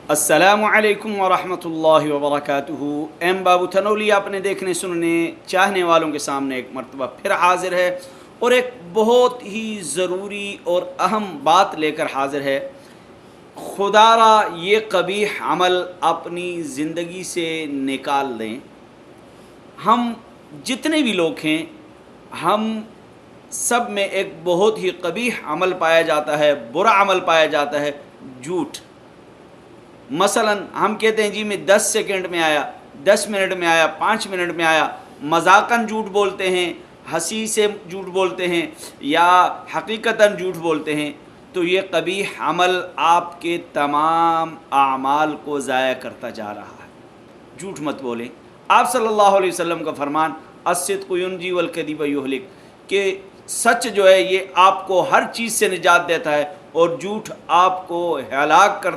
السلام علیکم ورحمۃ اللہ وبرکاتہ۔ ایم بابو تھنولی اپنے دیکھنے سننے چاہنے والوں کے سامنے ایک مرتبہ پھر حاضر ہے اور ایک بہت ہی ضروری اور اہم بات لے کر حاضر ہے۔ خدا را یہ قبیح عمل اپنی زندگی سے نکال دیں۔ ہم جتنے بھی لوگ ہیں، ہم سب میں ایک بہت ہی قبیح عمل پایا جاتا ہے، برا عمل پایا جاتا ہے، جھوٹ۔ مثلا ہم کہتے ہیں جی میں 10 سیکنڈ میں آیا، 10 منٹ میں آیا، 5 منٹ میں آیا، مذاقاً جھوٹ بولتے ہیں، ہنسی سے جھوٹ بولتے ہیں یا حقیقتاً جھوٹ بولتے ہیں، تو یہ قبیح عمل آپ کے تمام اعمال کو ضائع کرتا جا رہا ہے۔ جھوٹ مت بولیں۔ آپ صلی اللہ علیہ وسلم کا فرمان الصدق ینجی والکذب یہلک، کہ سچ جو ہے یہ آپ کو ہر چیز سے نجات دیتا ہے اور جھوٹ آپ کو ہلاک کرتا